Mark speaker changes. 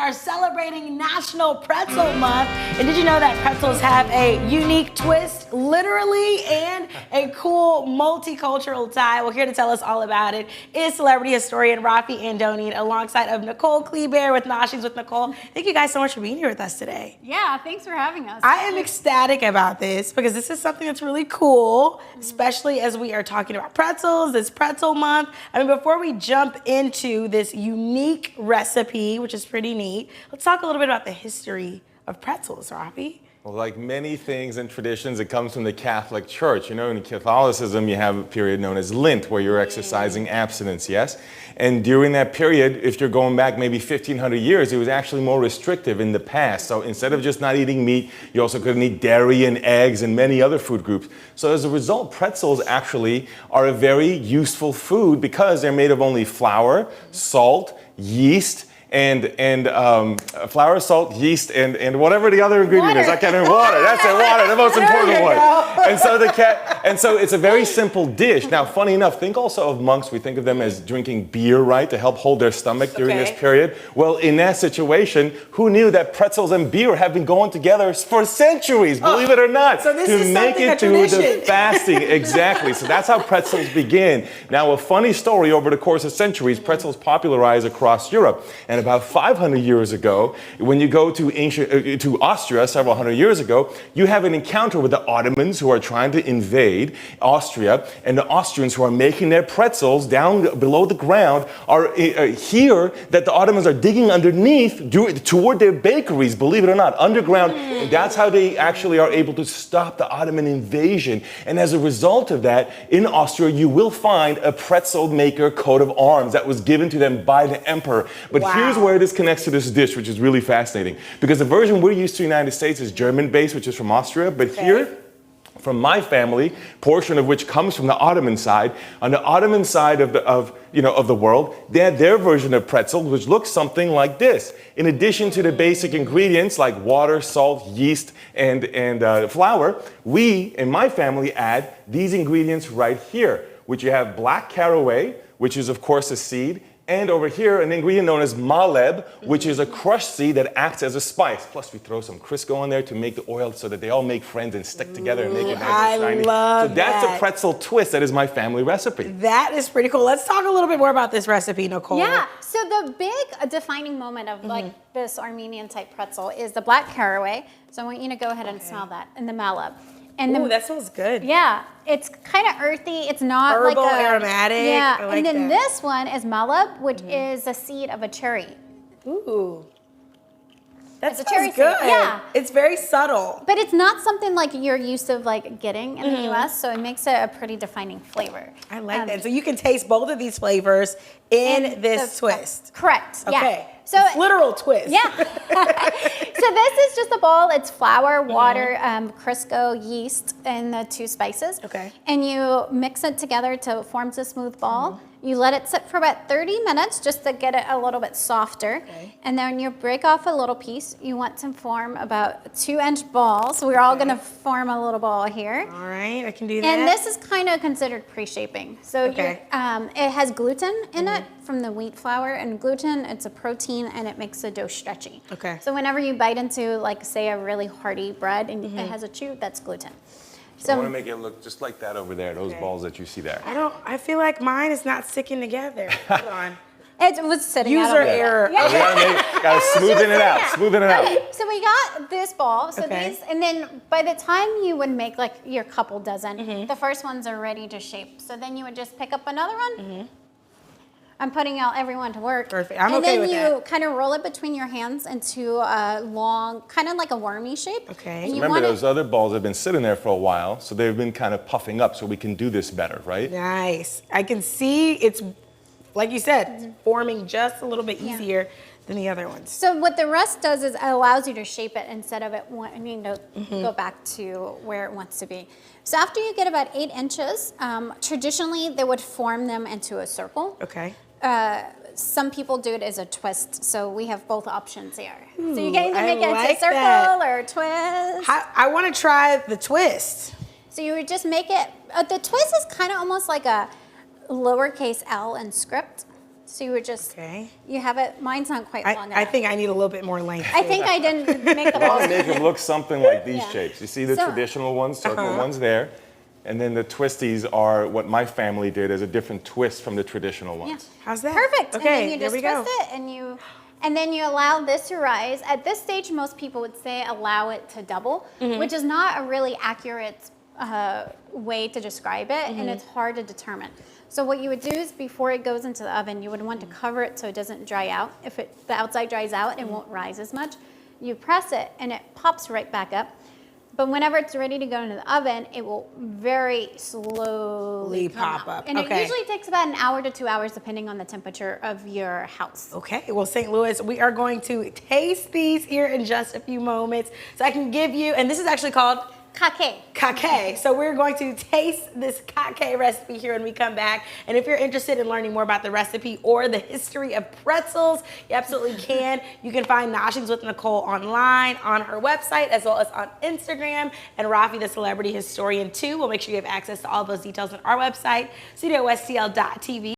Speaker 1: are celebrating National Pretzel Month. And did you know that pretzels have a unique twist, literally, and a cool multicultural tie? Well, here to tell us all about it is celebrity historian Raffi Andonian alongside of Nicole Kliebert with Noshings with Nicole. Thank you guys so much for being here with us today.
Speaker 2: Yeah, thanks for having us.
Speaker 1: I am ecstatic about this because this is something that's really cool, especially as we are talking about pretzels, this pretzel month. I mean, before we jump into this unique recipe, which is pretty neat, let's talk a little bit about the history of pretzels, Raffi.
Speaker 3: Well, like many things and traditions, it comes from the Catholic Church. You know, in Catholicism, you have a period known as Lent, where you're exercising abstinence, yes? And during that period, if you're going back maybe 1,500 years, it was actually more restrictive in the past. So instead of just not eating meat, you also couldn't eat dairy and eggs and many other food groups. So as a result, pretzels actually are a very useful food because they're made of only flour, salt, yeast, and flour, salt, yeast, and whatever the other ingredient is. I can't remember. Water. That's it. Water, the most important one. And so it's a very simple dish. Now, funny enough, think also of monks. We think of them as drinking beer, right, to help hold their stomach during this period. Well, in that situation, who knew that pretzels and beer have been going together for centuries? Believe it or not.
Speaker 1: So this
Speaker 3: to
Speaker 1: is
Speaker 3: make it
Speaker 1: a
Speaker 3: through
Speaker 1: tradition.
Speaker 3: the fasting. Exactly. So that's how pretzels begin. Now, a funny story: over the course of centuries, pretzels popularized across Europe. And about 500 years ago, when you go to Austria several hundred years ago, you have an encounter with the Ottomans who are trying to invade Austria, and the Austrians who are making their pretzels down below the ground are hear that the Ottomans are digging underneath toward their bakeries, believe it or not, underground. And that's how they actually are able to stop the Ottoman invasion. And as a result of that, in Austria, you will find a pretzel maker coat of arms that was given to them by the emperor. But here's where this connects to this dish, which is really fascinating. Because the version we're used to in the United States is German-based, which is from Austria. But here, from my family, portion of which comes from the Ottoman side, on the Ottoman side of the world, they had their version of pretzel, which looks something like this. In addition to the basic ingredients like water, salt, yeast, and flour, we, in my family, add these ingredients right here, which you have black caraway, which is, of course, a seed, and over here, an ingredient known as maleb, which is a crushed seed that acts as a spice. Plus, we throw some Crisco on there to make the oil so that they all make friends and stick together and make it nice and shiny.
Speaker 1: Love
Speaker 3: so that's
Speaker 1: that.
Speaker 3: a pretzel twist. That is my family recipe.
Speaker 1: That is pretty cool. Let's talk a little bit more about this recipe, Nicole.
Speaker 2: Yeah, so the big defining moment of like this Armenian type pretzel is the black caraway. So I want you to go ahead and smell that, and the maleb. And
Speaker 1: Ooh, that smells good.
Speaker 2: Yeah, it's kind of earthy. It's not
Speaker 1: Herbal,
Speaker 2: like
Speaker 1: aromatic.
Speaker 2: Yeah,
Speaker 1: I like
Speaker 2: and then
Speaker 1: that.
Speaker 2: this one is maleb, which is a seed of a cherry.
Speaker 1: Ooh. That
Speaker 2: It's a
Speaker 1: smells
Speaker 2: cherry seed,
Speaker 1: good.
Speaker 2: yeah.
Speaker 1: It's very subtle.
Speaker 2: But it's not something like you're used to like getting in the U.S., so it makes it a pretty defining flavor.
Speaker 1: I like that. So you can taste both of these flavors in this
Speaker 2: the-
Speaker 1: twist.
Speaker 2: Correct.
Speaker 1: Okay.
Speaker 2: Yeah. So
Speaker 1: it's literal twist.
Speaker 2: Yeah. So this is just a bowl. It's flour, water, Crisco, yeast, and the two spices.
Speaker 1: Okay.
Speaker 2: And you mix it together till it forms a smooth ball. You let it sit for about 30 minutes just to get it a little bit softer.
Speaker 1: Okay.
Speaker 2: And then you break off a little piece. You want to form about a 2-inch ball. So we're all going to form a little ball here.
Speaker 1: All right, I can do that.
Speaker 2: And this is kind of considered pre-shaping. So
Speaker 1: Okay.
Speaker 2: it has gluten in it from the wheat flour, and gluten, it's a protein and it makes the dough stretchy.
Speaker 1: Okay.
Speaker 2: So whenever you bite into, like, say, a really hearty bread and it has a chew, that's gluten. So
Speaker 3: I want to make it look just like that over there, those balls that you see there.
Speaker 1: I feel like mine is not sticking together. Hold on.
Speaker 2: it was sitting out
Speaker 1: User
Speaker 2: over there.
Speaker 1: error.
Speaker 2: Yeah.
Speaker 3: We gotta smoothen it out, smoothen it out.
Speaker 2: Okay, so we got this ball. So
Speaker 1: Okay.
Speaker 2: these, and then by the time you would make like your couple dozen, the first ones are ready to shape. So then you would just pick up another one. I'm putting out everyone to work.
Speaker 1: Perfect. I'm okay with
Speaker 2: And then you
Speaker 1: that.
Speaker 2: kind of roll it between your hands into a long, kind of like a wormy shape.
Speaker 1: Okay.
Speaker 2: And you
Speaker 3: Remember,
Speaker 2: want
Speaker 3: those other balls have been sitting there for a while, so they've been kind of puffing up, so we can do this better, right?
Speaker 1: Nice. I can see it's, like you said, forming just a little bit easier than the other ones.
Speaker 2: So what the rest does is it allows you to shape it instead of it wanting to go back to where it wants to be. So after you get about 8 inches, traditionally they would form them into a circle.
Speaker 1: Okay.
Speaker 2: Some people do it as a twist, so we have both options here. So you can either
Speaker 1: I
Speaker 2: make it into a
Speaker 1: like
Speaker 2: circle
Speaker 1: that.
Speaker 2: or a twist.
Speaker 1: I want to try the twist.
Speaker 2: So you would just make it, the twist is kind of almost like a lowercase L in script. So you would just,
Speaker 1: Okay.
Speaker 2: you have it, mine's not quite long enough.
Speaker 1: I think I need a little bit more length.
Speaker 2: I think I didn't make the
Speaker 3: I want
Speaker 2: balls.
Speaker 3: to make them look something like these
Speaker 2: Yeah.
Speaker 3: shapes. You see the
Speaker 2: So-
Speaker 3: traditional ones, circular ones there, and then the twisties are what my family did as a different twist from the traditional ones.
Speaker 2: Yeah.
Speaker 1: How's that?
Speaker 2: Perfect.
Speaker 1: Okay,
Speaker 2: And then you
Speaker 1: there
Speaker 2: just
Speaker 1: we
Speaker 2: twist
Speaker 1: go.
Speaker 2: it and then you allow this to rise. At this stage, most people would say allow it to double, which is not a really accurate way to describe it, and it's hard to determine. So what you would do is before it goes into the oven, you would want to cover it so it doesn't dry out. If the outside dries out, it won't rise as much. You press it and it pops right back up. But whenever it's ready to go into the oven, it will very slowly
Speaker 1: pop
Speaker 2: come
Speaker 1: up.
Speaker 2: out. And
Speaker 1: Okay.
Speaker 2: it usually takes about an hour to 2 hours depending on the temperature of your house.
Speaker 1: Okay, well, St. Louis, we are going to taste these here in just a few moments. So I can give you, and this is actually called
Speaker 2: Kake.
Speaker 1: kake. So we're going to taste this kake recipe here when we come back. And if you're interested in learning more about the recipe or the history of pretzels, you absolutely can. You can find Noshings with Nicole online on her website as well as on Instagram. And Raffi, the celebrity historian, too. We'll make sure you have access to all those details on our website, studiostl.tv.